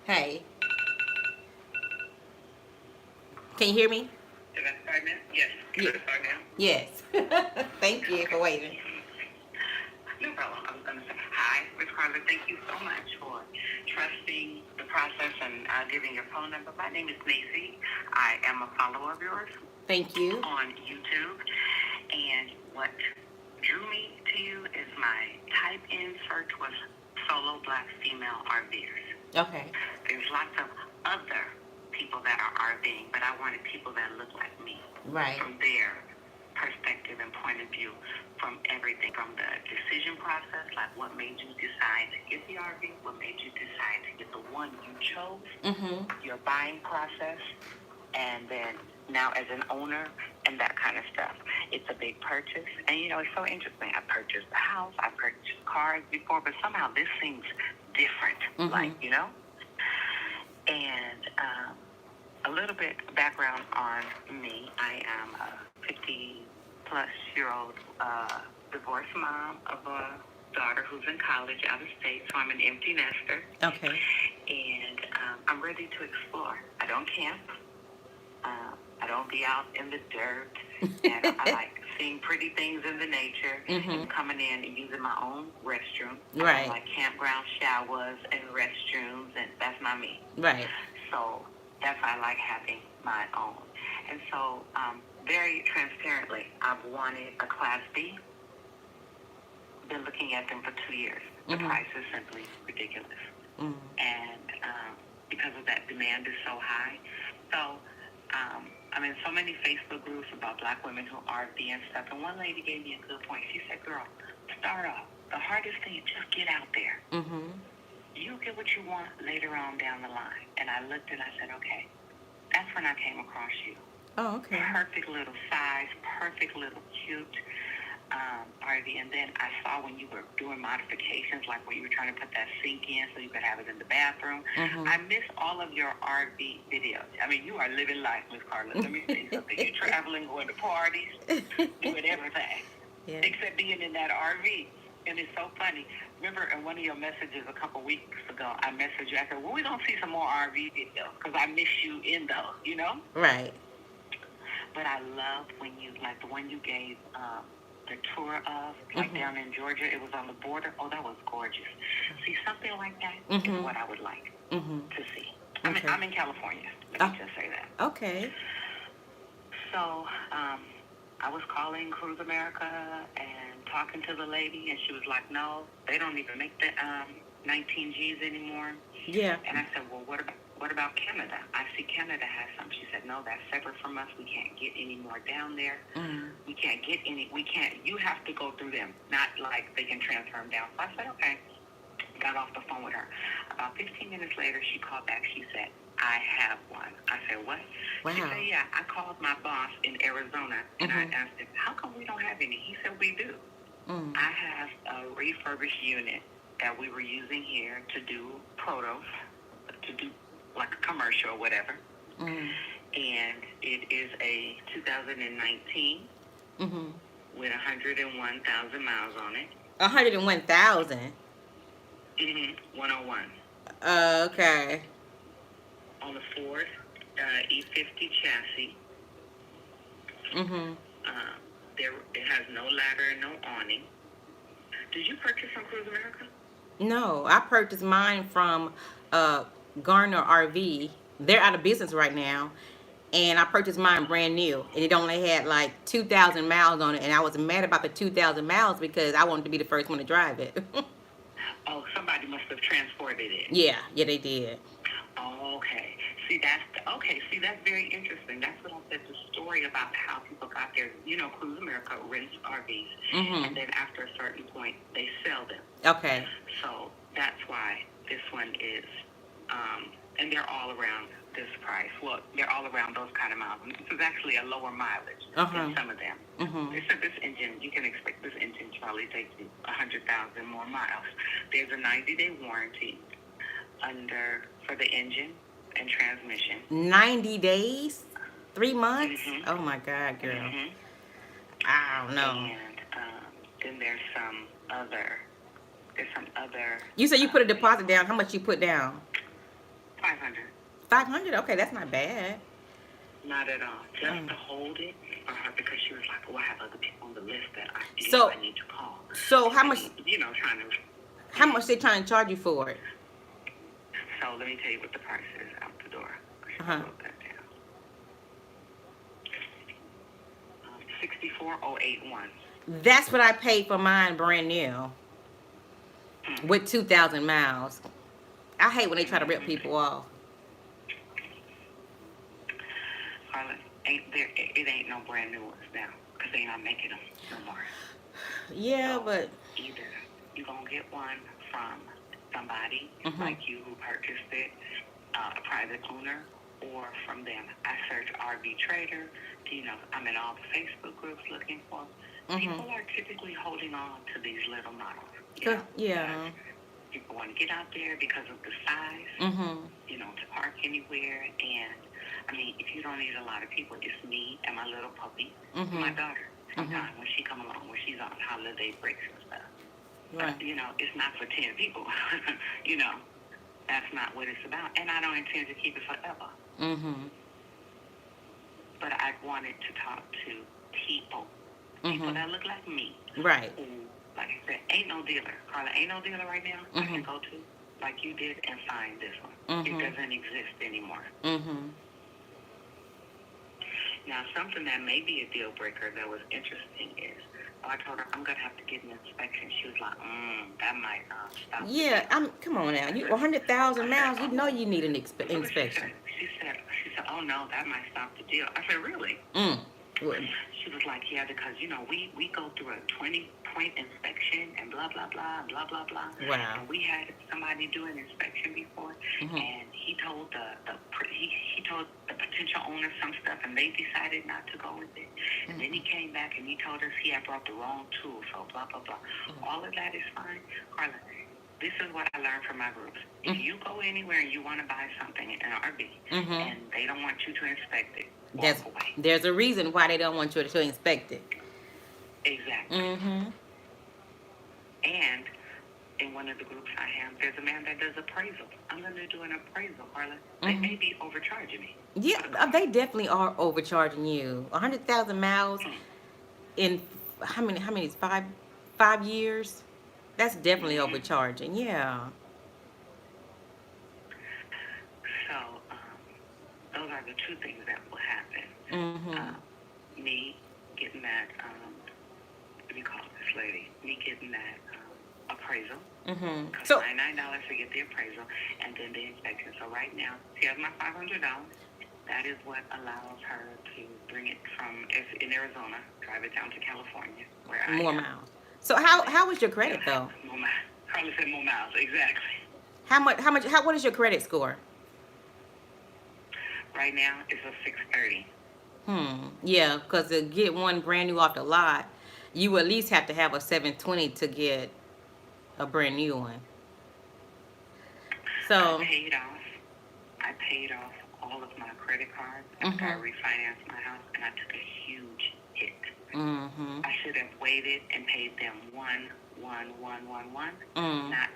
Hey, can you hear me? Did I start now? Yes. Can Yeah. I start now? Yes. Thank you for Okay. waiting. No problem. I was going to say, hi, Ms. Carla. Thank you so much for trusting the process and giving your phone number. My name is Macy. I am a follower of yours Thank you. on YouTube. And what drew me to you is my type-in search was solo black female RVers. Okay. There's lots of other people that are RVing, but I wanted people that look like me. Right. From their perspective and point of view, from everything, from the decision process, like what made you decide to get the RV, what made you decide to get the one you chose, your buying process, and then now as an owner and that kind of stuff. It's a big purchase, and it's so interesting. I purchased a house, I purchased cars before, but somehow this seems different, and a little bit background on me. I am a 50-plus-year-old divorced mom of a daughter who's in college out of state, so I'm an empty nester. Okay. And I'm ready to explore. I don't camp. I don't be out in the dirt. And I like seeing pretty things in the nature and coming in and using my own restroom. Right. I like campground showers and restrooms, and that's not me. Right. So that's why I like having my own. And so, very transparently, I've wanted a Class B. Been looking at them for 2 years. The price is simply ridiculous. And because of that, demand is so high. So I'm in so many Facebook groups about black women who RV and stuff. And one lady gave me a good point. She said, girl, start off. The hardest thing is just get out there. You'll get what you want later on down the line. And I looked and I said, okay. That's when I came across you. Oh, okay. Perfect little size, perfect little cute RV. And then I saw when you were doing modifications, like when you were trying to put that sink in so you could have it in the bathroom. I miss all of your RV videos. I mean, you are living life, Miss Carla. Let me say something. You're traveling, going to parties, doing everything, except being in that RV. And it's so funny. Remember in one of your messages a couple weeks ago, I messaged you. I said, well, we're going to see some more RV videos because I miss you in those, Right. But I love when you, like the one you gave the tour of, like down in Georgia, it was on the border. Oh, that was gorgeous. See, something like that is what I would like to see. I'm in California. Let me just say that. Okay. So I was calling Cruise America and talking to the lady, and she was like, no, they don't even make the 19Gs anymore. Yeah. And I said, well, what about Canada? I see Canada has some. She said, no, that's separate from us. We can't get any more down there. We can't get any. We can't. You have to go through them. Not like they can transfer them down. So I said, okay. Got off the phone with her. About 15 minutes later, she called back. She said, I have one. I said, what? Wow. She said, yeah, I called my boss in Arizona, and I asked him, how come we don't have any? He said, we do. I have a refurbished unit that we were using here to do protos, to do like a commercial or whatever. And it is a 2019 with 101,000 miles on it. 101,000. 101. Okay. On the Ford E50 chassis. It has no ladder and no awning. Did you purchase from Cruise America? No, I purchased mine from Garner RV. They're out of business right now. And I purchased mine brand new. And it only had like 2,000 miles on it. And I was mad about the 2,000 miles because I wanted to be the first one to drive it. Oh, somebody must have transported it. Yeah, they did. Oh, okay. See, that's very interesting. That's what I said, the story about how people got there. Cruise America rents RVs, and then after a certain point, they sell them. Okay. So that's why this one is, and they're all around this price. Well, they're all around those kind of miles. This is actually a lower mileage than some of them. They said this engine, you can expect this engine to probably take you 100,000 more miles. There's a 90-day warranty for the engine and transmission. 90 days? 3 months? Oh my God, girl. I don't know. And then there's some other. You said you put a deposit down. How much you put down? 500. 500. Okay, that's not bad. Not at all. Just Um, to hold it for her because she was like, oh, I have other people on the list that so I need to call. so how I much mean, trying to. how much they trying to charge you for it? So let me tell you what the price is out the door. Uh I huh. wrote that down. 64081. That's what I paid for mine brand new with 2,000 miles. I hate when they try to rip people off. Carla, ain't there? It ain't no brand new ones now because they not making them no more. Yeah, So but either you gonna get one from somebody mhm. like you who purchased it, a private owner, or from them. I search RV Trader. I'm in all the Facebook groups looking for. Mhm. People are typically holding on to these little models. Because Yeah. people want to get out there because of the size. Mhm. To park anywhere. And I mean, if you don't need a lot of people, it's me and my little puppy, and my Mhm. daughter. Mhm. Sometimes when she come along, when she's on holiday breaks and stuff. But Right. it's not for 10 people. you know, that's not what it's about. And I don't intend to keep it forever. Mhm. But I wanted to talk to people Mhm. that look like me, Right. who, like I said, ain't no dealer. Carla, ain't no dealer right now I can Mhm. go to like you did and find this one. It Mhm. doesn't exist anymore. Mhm. Now, something that may be a deal breaker that was interesting is, I told her I'm gonna have to get an inspection. She was like, that might stop the Yeah. deal. I'm. Come on now. I You said, 100,000 I said, miles. You know oh. you need an Look what she inspection. said. She said, oh no, that might stop the deal. I said, really? Mm. She was like, yeah, because we go through a 20-point inspection and blah blah blah blah blah blah. Wow. And we had somebody do an inspection before, Mhm. and he told he told the potential owner some stuff, and they decided not to go with it. And then he came back and he told us he had brought the wrong tool, so blah blah blah. All of that is fine, Carla. This is what I learned from my groups. If you go anywhere and you want to buy something in an RV, Mhm. and they don't want you to inspect it, There's walk away. there's a reason why they don't want you to inspect it. Exactly. Mhm. And in one of the groups I have, there's a man that does appraisal. I'm going to do an appraisal, Carla. They may be overcharging me. Yeah, they definitely are overcharging you. 100,000 miles in how many is 5 years? That's definitely overcharging. Yeah. So those are the two things that will happen. Mhm. Me getting that, what do you call this lady? Me getting that appraisal. Mhm. Costs So $99 to get the appraisal and then the inspection. So right now, she has my $500. That is what allows her to bring it from, it's in Arizona, drive it down to California, where I more am. miles. So how was your credit though? More miles. Carla said more miles, exactly. What is your credit score? Right now, it's a 630. Yeah, because to get one brand new off the lot, you at least have to have a 720 to get a brand new one. I So, paid off. I paid off all of my credit cards after I refinanced my house, and I took a huge hit. I should have waited and paid them one, not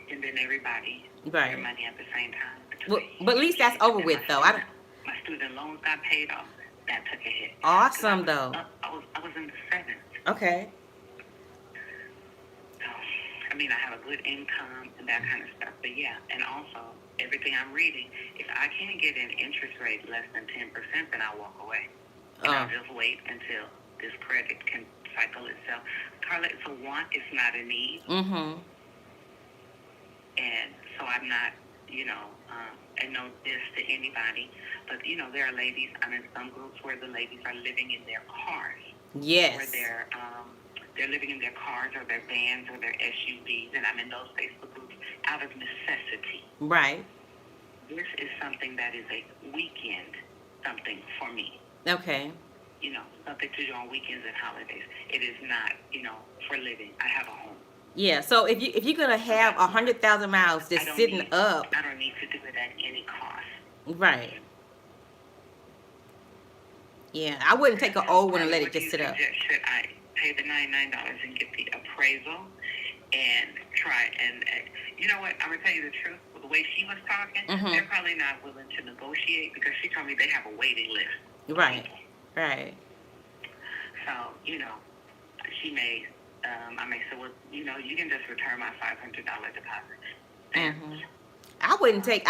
sending everybody right. their money at the same time. But at least that's over with though. I don't. My student loans got paid off. That took a hit. Awesome though. I was in the sevens. Okay. So, I mean, I have a good income and that kind of stuff. But yeah, and also everything I'm reading, if I can't get an interest rate less than 10%, then I'll walk away. And I'll just wait until this credit can cycle itself. Carla, it's a want, it's not a need. And so I'm not, and no diss to anybody, but there are ladies. I'm in some groups where the ladies are living in their cars. Yes. Where they're living in their cars or their vans or their SUVs, and I'm in those Facebook groups out of necessity. Right. This is something that is a weekend something for me. Okay. Something to do on weekends and holidays. It is not, for living. I have a home. Yeah. So if you're gonna have 100,000 miles just sitting up, I don't need to do it at any cost. right? Yeah, I wouldn't take an old one and let it just sit up. Should I pay the $99 and get the appraisal and try and you know what? I'm gonna tell you the truth. With the way she was talking, they're probably not willing to negotiate because she told me they have a waiting list. Right. Right. So, you know, she may, I may say, well, you know, you can just return my $500 deposit. And, I wouldn't take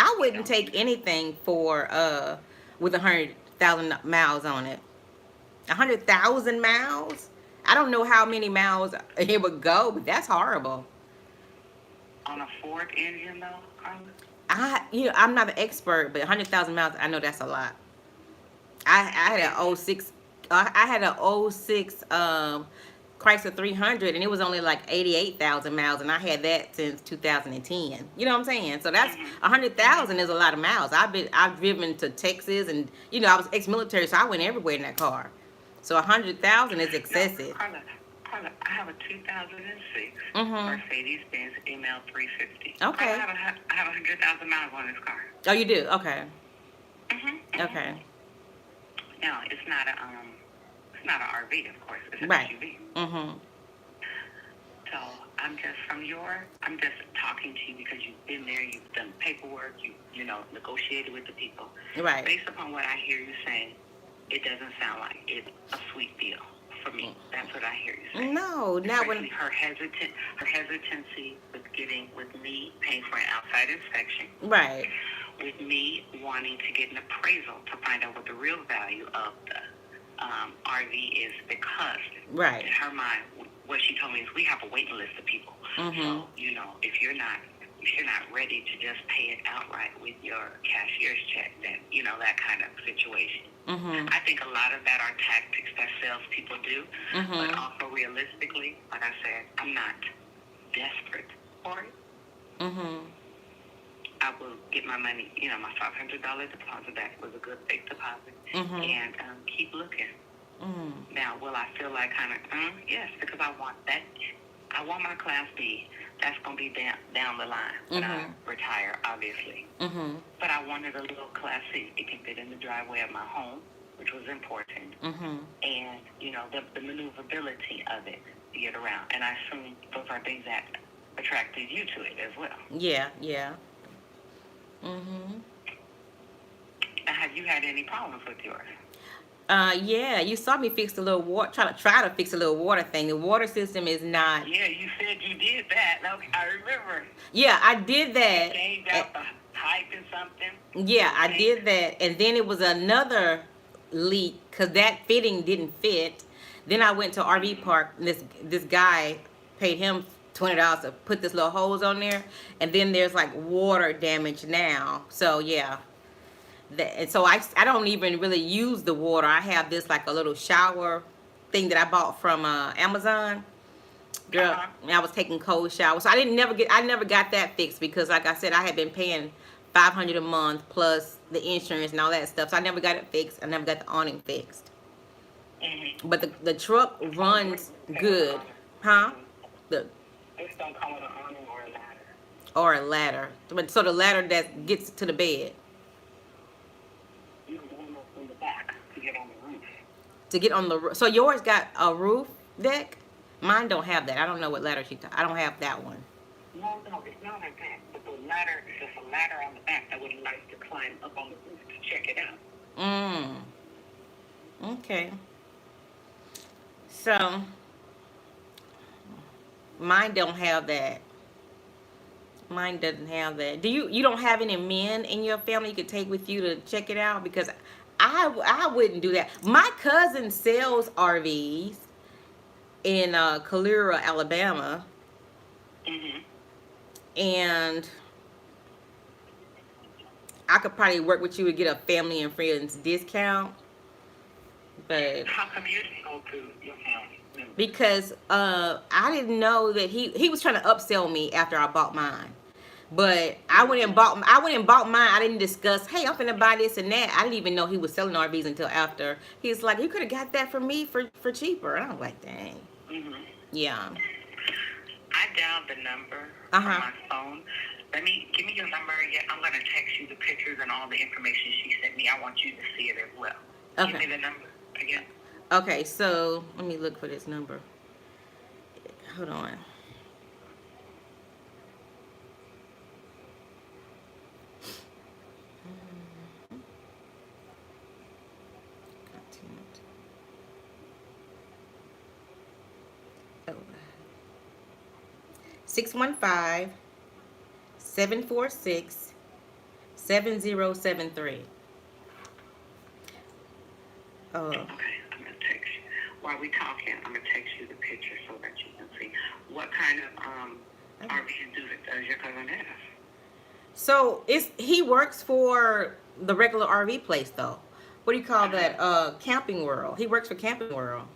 anything for with 100,000 miles on it. 100,000 miles. I don't know how many miles it would go, but that's horrible. On a Ford engine, though, Carla? I'm not an expert, but 100,000 miles, I know that's a lot. I had an '06. I had an '06 Chrysler 300, and it was only like 88,000 miles, and I had that since 2010. You know what I'm saying? So that's 100,000 is a lot of miles. I've driven to Texas, and I was ex-military, so I went everywhere in that car. So 100,000 is excessive. No, Carla, I have a 2006 Mercedes-Benz ML 350. Okay. I have 100,000 miles on this car. Oh, you do? Okay. Okay. No, it's not an RV, of course. It's an Right. SUV. Mhm. So I'm just talking to you because you've been there, you've done paperwork, you know, negotiated with the people. Right. Based upon what I hear you saying, it doesn't sound like it's a sweet deal for me. That's what I hear you saying. No, not when her hesitancy with me paying for an outside inspection. Right. With me wanting to get an appraisal to find out what the real value of the RV is, because Right. in her mind, what she told me is we have a waiting list of people. So, you know, if you're not ready to just pay it outright with your cashier's check, then, you know, that kind of situation. I think a lot of that are tactics that salespeople do, but also realistically, like I said, I'm not desperate for it. I will get my money, you know, my $500 deposit back was a good fake deposit, and keep looking. Now, will I feel like kind of, yes, because I want that. I want my Class B. That's going to be down the line when I retire, obviously. But I wanted a little Class C. It can fit in the driveway of my home, which was important. And, you know, the maneuverability of it to get around. And I assume those are things that attracted you to it as well. Yeah. Now, have you had any problems with yours? Yeah, you saw me fix the little water, try to fix a little water thing. The water system is not. Yeah, you said you did that. Okay, I remember. Yeah, I did that. Changed out the pipe and something. Yeah, I did that, and then it was another leak because that fitting didn't fit. Then I went to RV park. And this guy paid him $20 to put this little hose on there, and then there's like water damage now. So yeah. And so I don't even really use the water. I have this like a little shower thing that I bought from Amazon. Girl, I was taking cold showers. So I never got that fixed because like I said, I had been paying $500 a month plus the insurance and all that stuff. So I never got it fixed. I never got the awning fixed. But the truck runs good. Huh? It's don't come with an awning or a ladder. Or a ladder. So the ladder that gets to the bed. From the back to get on the roof. To get on the roof. So yours got a roof deck? Mine don't have that. I don't know what ladder I don't have that one. No, it's not like that. But the ladder is just a ladder on the back that would allow you to climb up on the roof to check it out. Okay. So mine don't have that. Mine doesn't have that. You don't have any men in your family you could take with you to check it out? Because I wouldn't do that. My cousin sells RVs in Calera, Alabama. And I could probably work with you to get a family and friends discount. But how come you didn't go to your family? Because I didn't know that he was trying to upsell me after I bought mine. But I went and bought mine. I didn't discuss, hey, I'm finna buy this and that. I didn't even know he was selling RVs until after. He's like, you could have got that from me for cheaper. And I was like, dang. Yeah. I dialed the number on my phone. Give me your number again. I'm gonna text you the pictures and all the information she sent me. I want you to see it as well. Okay. Give me the number again. Okay, so let me look for this number. Hold on. Oh. 615-746-7073. Okay, I'm gonna text you. While we talking, I'm gonna text you the picture so that you can see what kind of RVs does your cousin have. So he works for the regular RV place though. What do you call that? Camping World. He works for Camping World.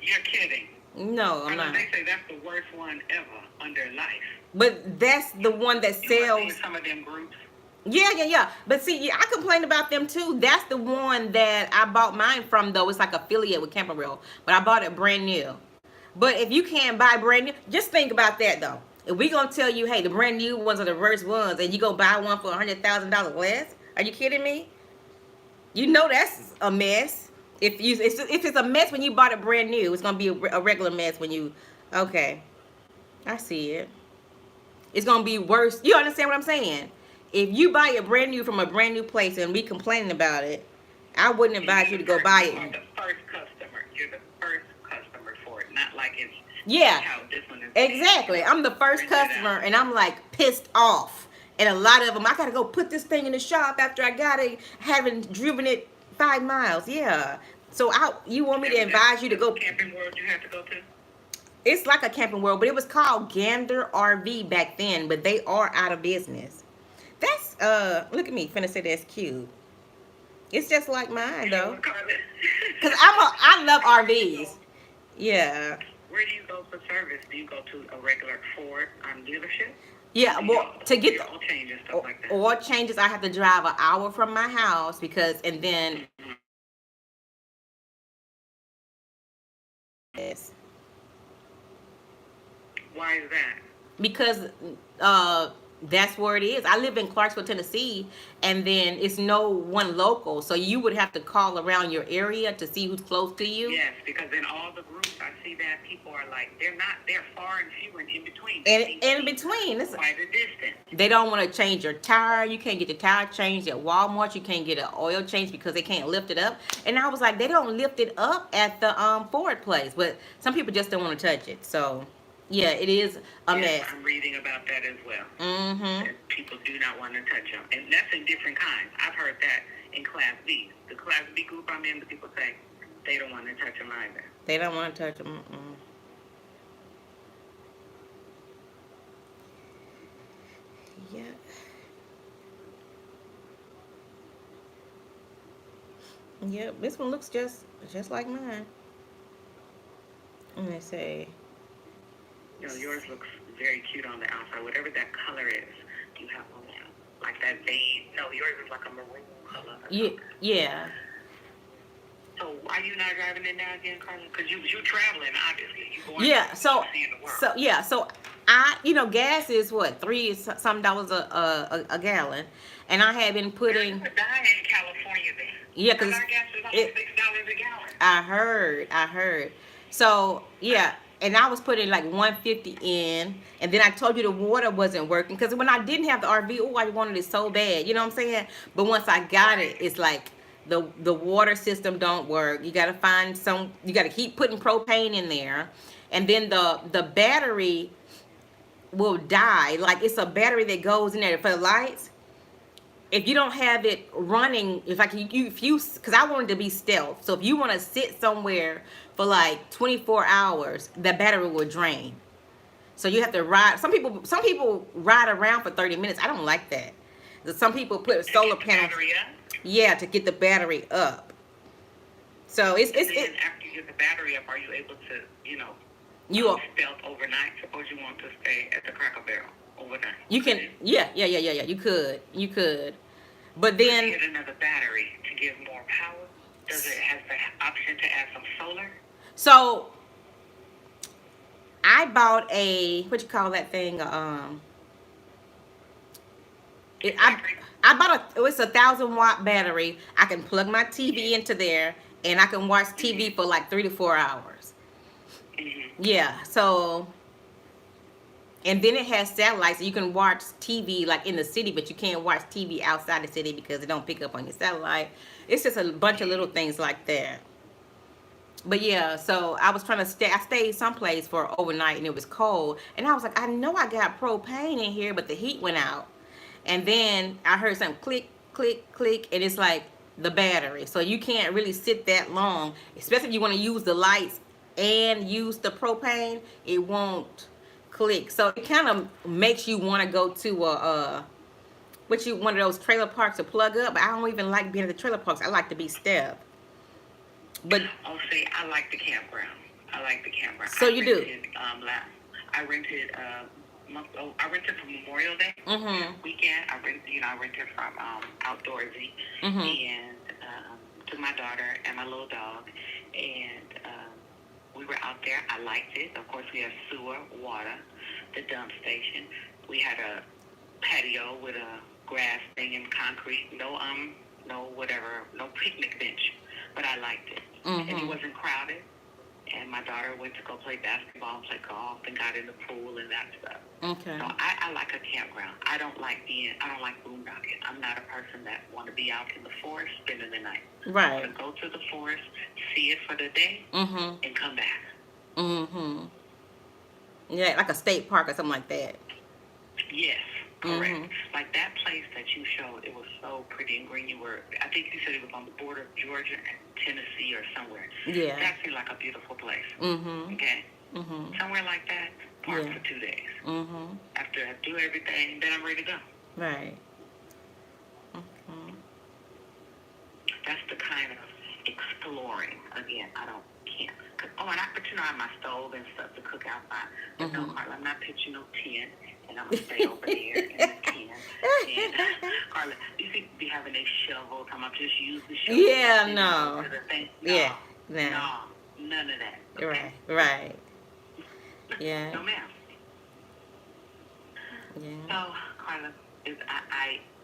You're kidding. No, I'm not. They say that's the worst one ever under life. But that's the one that sells. Some of them groups. Yeah. But see, I complained about them too. That's the one that I bought mine from though. It's like affiliate with Camping World, but I bought it brand new. But if you can't buy brand new, just think about that though. If we gonna tell you, hey, the brand new ones are the worst ones, and you go buy one for $100,000 less, are you kidding me? You know that's a mess. If it's a mess when you bought it brand new, it's gonna be a regular mess when you. Okay, I see it. It's gonna be worse. You understand what I'm saying? If you buy it brand new from a brand new place and we complaining about it, I wouldn't advise you to go buy it. You're the first customer. You're the first customer for it. Not like it's how this one is. Exactly. I'm the first customer and I'm like pissed off. And a lot of them, I gotta go put this thing in the shop after I got it, haven't driven it 5 miles. Yeah. So you want me to advise you to go? Camping World you have to go to? It's like a Camping World, but it was called Gander RV back then, but they are out of business. That's look at me, finna say that's cute. It's just like mine though. Cause I love RVs. Yeah. Where do you go for service? Do you go to a regular Ford dealership? Yeah, well, to get the oil changes, stuff like that. Oil changes, I have to drive an hour from my house and then. Yes. Why is that? Because that's where it is. I live in Clarksville, Tennessee, and then it's no one local, so you would have to call around your area to see who's close to you. Yes, because in all the groups I see that people are like they're far and few and in between. And in between, it's quite a distance. They don't want to change your tire. You can't get the tire changed at Walmart. You can't get an oil change because they can't lift it up. And I was like, they don't lift it up at the Ford place, but some people just don't want to touch it. So. Yeah, it is a mess. I'm reading about that as well. Mm-hmm. People do not want to touch them. And that's in different kinds. I've heard that in Class B. The Class B group I'm in, the people say they don't want to touch them either. They don't want to touch them. Yeah. Yep, this one looks just like mine. Let me see. You know, yours looks very cute on the outside. Whatever that color is, you have on there. Like that vein. No, yours is like a maroon color. Yeah. So why you not driving it now again, Carla? Because you traveling, obviously. You going seeing the world. So gas is what, $3 a gallon, and I have been putting. It's dying in California then. Yeah, because our gas is almost $6 a gallon. I heard. So yeah. And I was putting like $1.50 in, and then I told you the water wasn't working because when I didn't have the RV, I wanted it so bad. You know what I'm saying? But once I got it, it's like the water system don't work. You got to find you got to keep putting propane in there, and then the battery will die. Like it's a battery that goes in there for the lights. If you don't have it running, because I wanted to be stealth. So if you want to sit somewhere for like 24 hours, the battery will drain. So you have to ride. Some people ride around for 30 minutes. I don't like that. Some people put solar panels. Yeah, to get the battery up. So it's after you get the battery up, are you able to, stealth overnight? Suppose you want to stay at the Cracker Barrel overnight. You can, yeah. You could. But then get another battery to give more power. Does it have the option to add some solar? So I bought what you call that thing? I bought it's a 1,000-watt battery. I can plug my TV into there, and I can watch TV for like 3 to 4 hours. Mm-hmm. Yeah. So, and then it has satellites, so you can watch TV like in the city, but you can't watch TV outside the city because it don't pick up on your satellite. It's just a bunch of little things like that. But yeah, so I was trying to stay. I stayed someplace for overnight, and it was cold. And I was like, I know I got propane in here, but the heat went out. And then I heard something click, click, click, and it's like the battery. So you can't really sit that long, especially if you want to use the lights and use the propane. It won't click. So it kind of makes you want to go to one of those trailer parks to plug up. But I don't even like being at the trailer parks. I like to be stepped. But Oh, see, I like the campground. I like the campground. so you do. I rented I rented for Memorial Day weekend. I rented from Outdoorsy and took my daughter and my little dog, and we were out there. I liked it. Of course, we had sewer, water, the dump station. We had a patio with a grass thing and concrete. No picnic bench, but I liked it, and it wasn't crowded. And my daughter went to go play basketball and play golf and got in the pool and that stuff. Okay. So I like a campground. I don't like boondocking. I'm not a person that want to be out in the forest spending the night. Right. I want to go to the forest, see it for the day, and come back. Yeah, like a state park or something like that. Yes, correct. Like that place that you showed, it was so pretty and green. I think you said it was on the border of Georgia and Tennessee or somewhere. Yeah. That seemed like a beautiful place. Okay. Somewhere like that, park for 2 days. After I do everything, then I'm ready to go. Right. That's the kind of exploring. Again, I don't camp. And I have my stove and stuff to cook outside. But no, Carla, I'm not pitching no tent, and I'm gonna stay over there in the tent. And Carla, you see, be having a shovel. I'm just use the shovel. Yeah, no. No, no, none of that. Okay? Right. Yeah. No, ma'am. Yeah. So, Carla,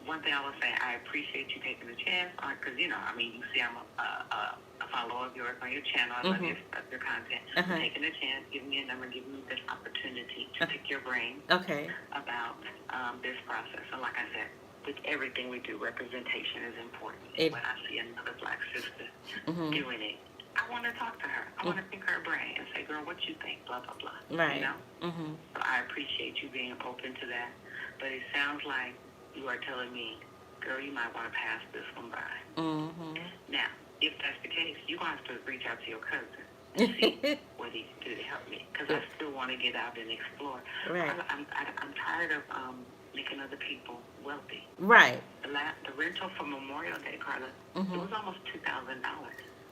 one thing I will say, I appreciate you taking the chance on, because you see I'm a follower of yours on your channel. I love your content. Taking the chance, giving me a number, giving me this opportunity to pick your brain about this process. And like I said, with everything we do, representation is important. And when I see another Black sister doing it, I want to talk to her. I want to pick her brain and say, girl, what you think? Blah, blah, blah. Right. You know? So I appreciate you being open to that. But it sounds like you are telling me, girl, you might want to pass this one by. Now, if that's the case, you're going to have to reach out to your cousin and see what he can do to help me. Because I still want to get out and explore. Right. I'm tired of making other people wealthy. Right. The rental for Memorial Day, Carla, it was almost $2,000.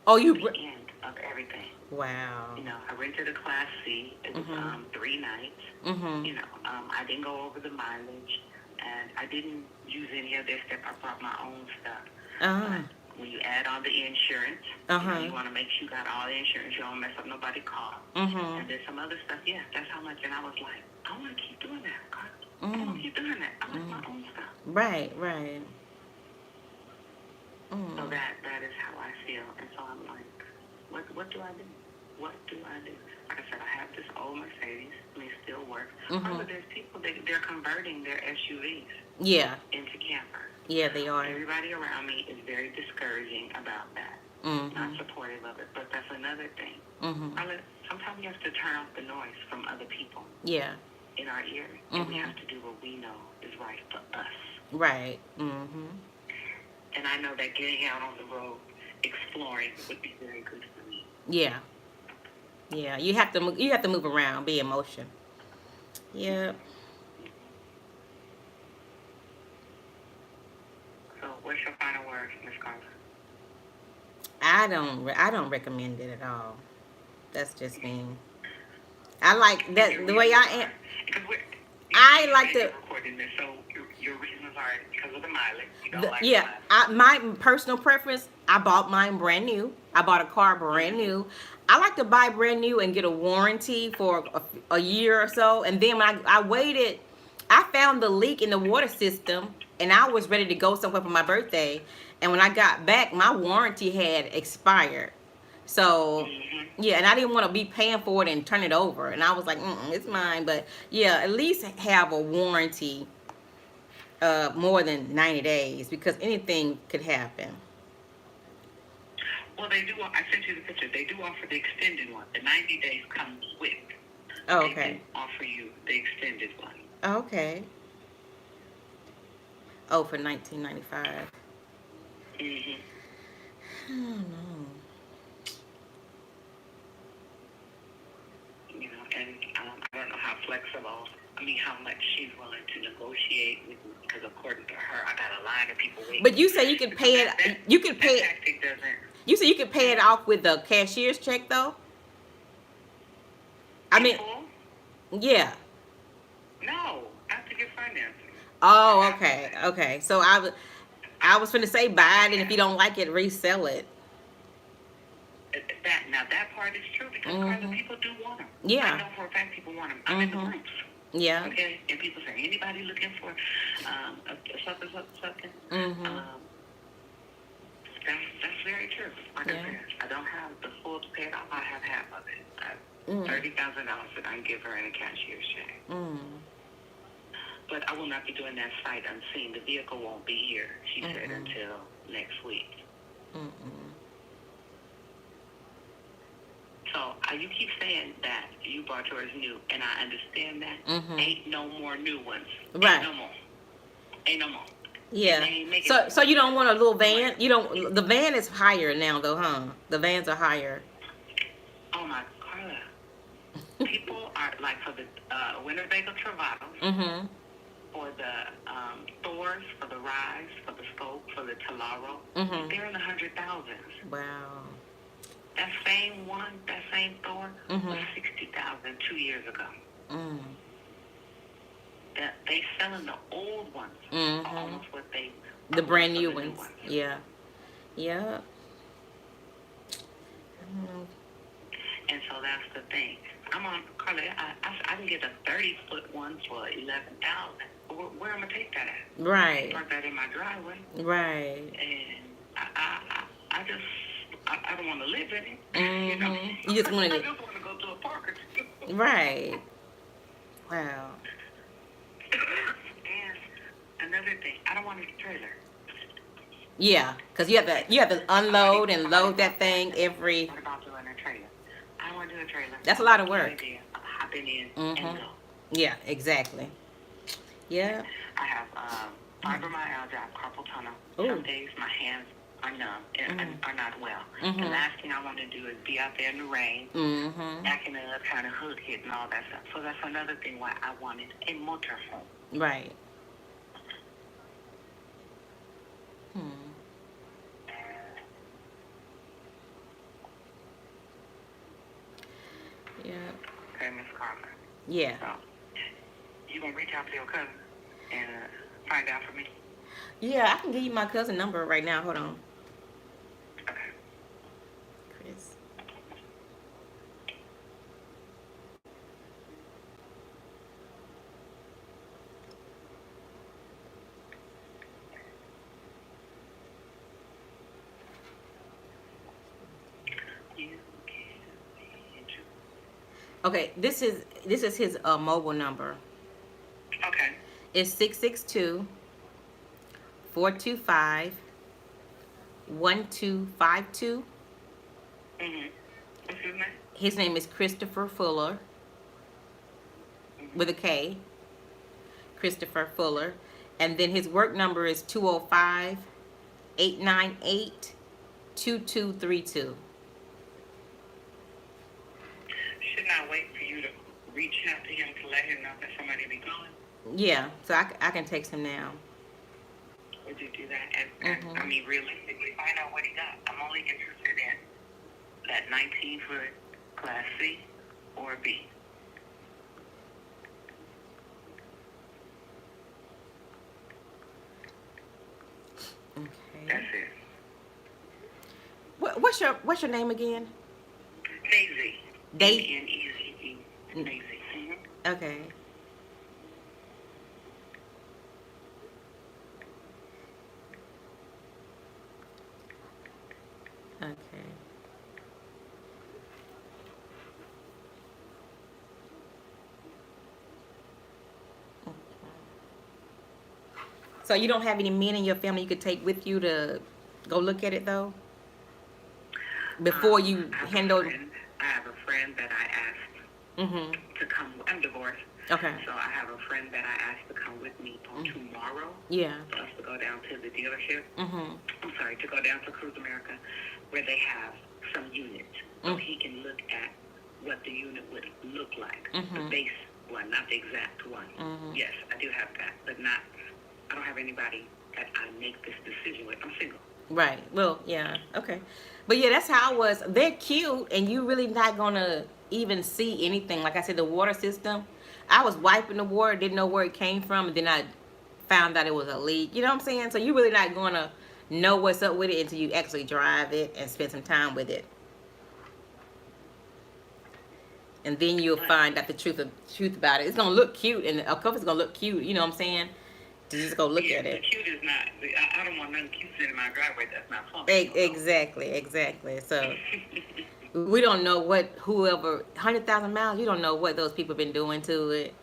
Oh, the end of everything. Wow. I rented a Class C. It was 3 nights. I didn't go over the mileage, and I didn't use any of their stuff. I brought my own stuff. But when you add on the insurance, you want to make sure you got all the insurance. You don't mess up nobody's car. And there's some other stuff. Yeah, that's how much. And I was like, I want to keep doing that, Carla. I want to keep doing that. I like my own stuff. Right. So that is how I feel. And so I'm like, what do I do? What do I do? Like I said, I have this old Mercedes, and it still works. But there's people, they're converting their SUVs into campers. Yeah, they are. Everybody around me is very discouraging about that. Not supportive of it. But that's another thing. Sometimes we have to turn off the noise from other people. Yeah. In our ear. And we have to do what we know is right for us. Right. And I know that getting out on the road, exploring, would be very good for me. Yeah. You have to move around, be in motion. Yeah. So, what's your final words, Miss Carla? I don't recommend it at all. That's just me. I like that the way I am. I like to. So your reasons are because of the mileage. You don't like the mileage. My personal preference. I bought mine brand new. I bought a car brand new. I like to buy brand new and get a warranty for a year or so. And then when I waited, I found the leak in the water system, and I was ready to go somewhere for my birthday. And when I got back, my warranty had expired. So, yeah, and I didn't want to be paying for it and turn it over. And I was like, it's mine. But, yeah, at least have a warranty more than 90 days because anything could happen. Well, they do. I sent you the picture. They do offer the extended one. The 90 days comes with. Oh, They okay. do offer you the extended one. Okay. Oh, for 1995. Mm-hmm. I don't know. You know, and I don't know how flexible. I mean, how much she's willing to negotiate with me, because according to her, I got a line of people waiting. But you say you could So pay it. You could pay that it. tactic doesn't. You say you could pay it off with the cashier's check, though. I In mean, full? yeah. No, I have to get financing. I Oh, have okay, to. okay. So I was finna say I buy it, and if you have. don't like it, resell it. That part is true, because Carla, Mhm. people do want them. I Yeah. know for a fact people want them. I'm in the Mhm. groups, Yeah. okay, and people say, anybody looking for something. Mhm. Um, that's very true. Like I Yeah. said, I don't have the full paid off. I have half of it. Mm. $30,000 that I can give her in a cashier's check. Mm. But I will not be doing that sight unseen. The vehicle won't be here, she said, until next week. Mm-mm. So you keep saying that you bought yours new, and I understand that. Mhm. Ain't no more new ones. Right. Ain't no more. Ain't no more. Yeah. They ain't making So no so more. you don't want a little van? You don't. The van is higher now, though, huh? The vans are higher. Oh my Carla. People are like, for the Winnebago Travados, Mhm. for the Thors, for the Rise, for the Spoke, for the Talaro, Mhm. they're in the 100,000s. Wow. That same one, that same Thor, was Mhm. 60,000 2 years ago. Mm. That they selling the old ones Mhm. are almost what they The are worth brand for new the new ones. ones. Yeah. Yeah. Mm. And so that's the thing. I'm on Carla. I can get a 30-foot one for 11,000. Where am I take that at? Right. Park that in my driveway. Right. And I just I don't want to live in it. You know. Mhm. You just wanted I it. just want to go to a park or two. Right. Wow. And another thing, I don't want a trailer. Yeah, because you have to unload and load that thing every. What about doing a trailer? I don't want to do a trailer. That's I a lot of like the work. idea of hopping in and Mhm. go. Yeah. Exactly. Yeah. I have fibromyalgia, I have carpal tunnel. Ooh. Some days my hands are numb and are not well. The Mhm. last thing I want to do is be out there in the rain, Mhm. acting up, trying to hook it and all that stuff. So that's another thing why I wanted a motorhome. Right. Hmm. Yeah. Okay, Miss Carla. Yeah. So you gonna reach out to your cousin and find out for me? Yeah. I can give you my cousin number right now. Hold on, Okay. Chris. You can. Okay. This is his mobile number. Okay. It's 662-425-1252. What's his name? His name is Christopher Fuller with a K. Christopher Fuller. And then his work number is 205-898-2232. Shouldn't I wait for you to reach out to him to let him know that somebody be calling? Yeah, so I can text him now. Would you do that? And I mean, realistically, find out what he got. I'm only interested in that 19-foot Class C or B. Okay. That's it. What's your name again? Daisy. Daisy. Daisy. Okay. Okay. So you don't have any men in your family you could take with you to go look at it, though? before you handled. I have a friend that I asked to come. I'm divorced. Okay. So I have a friend that I asked to come with me on tomorrow. Yeah. For us to go down to the dealership. I'm sorry, to go down to Cruise America, where they have some units, so he can look at what the unit would look like. The base one, not the exact one. Yes, I do have that, but not. I don't have anybody that I make this decision with. I'm single. Right. Well, yeah. Okay. But yeah, that's how I was. They're cute, and you really not gonna even see anything. Like I said, the water system. I was wiping the water, didn't know where it came from, and then I found out it was a leak. You know what I'm saying? So you really not gonna know what's up with it until you actually drive it and spend some time with it. And then you'll find out the truth about it. It's gonna look cute, and a cover's gonna look cute. You know what I'm saying? Just go look at it. The cute is not. I don't want nothing cute in my driveway. That's not fun. Exactly. So we don't know what whoever 100,000 miles. You don't know what those people been doing to it.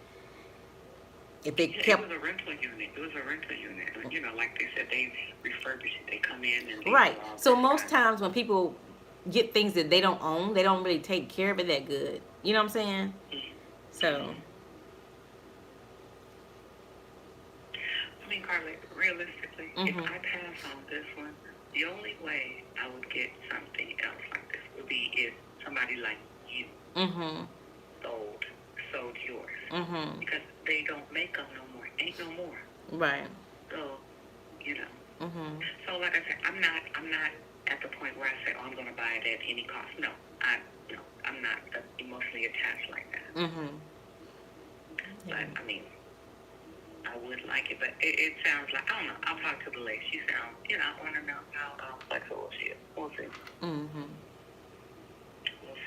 If they kept. It was a rental unit. You know, like they said, they refurbish it. They come in and. Right. So most times when people get things that they don't own, they don't really take care of it that good. You know what I'm saying? So. I mean, Carla, realistically, if I pass on this one, the only way I would get something else like this would be if somebody like you sold yours. Because they don't make them no more. Ain't no more. Right. So, you know. So, like I said, I'm not at the point where I say, oh, I'm going to buy it at any cost. No, I'm not emotionally attached like that. But, I mean, I would like it, but it sounds like, I don't know, I'll talk to the lady. She sounds, you know, I want to know how flexible she is. We'll see. We'll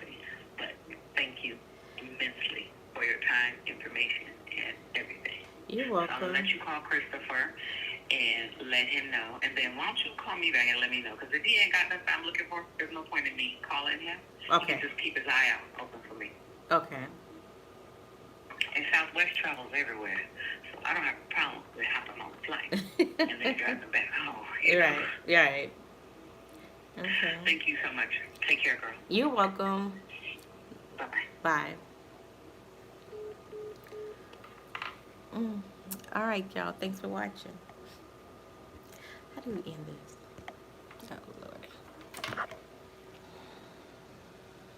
see. But thank you immensely for your time, information, and everything. You're welcome. So I'll let you call Christopher and let him know. And then why don't you call me back and let me know? Because if he ain't got nothing I'm looking for, there's no point in me calling him. Okay. He can just keep his eye out open for me. Okay. And Southwest travels everywhere, so I don't have a problem with hopping on the flight and then driving back home. Right. Okay. Thank you so much. Take care, girl. You're welcome. Bye-bye. Bye. All right, y'all. Thanks for watching. How do we end this?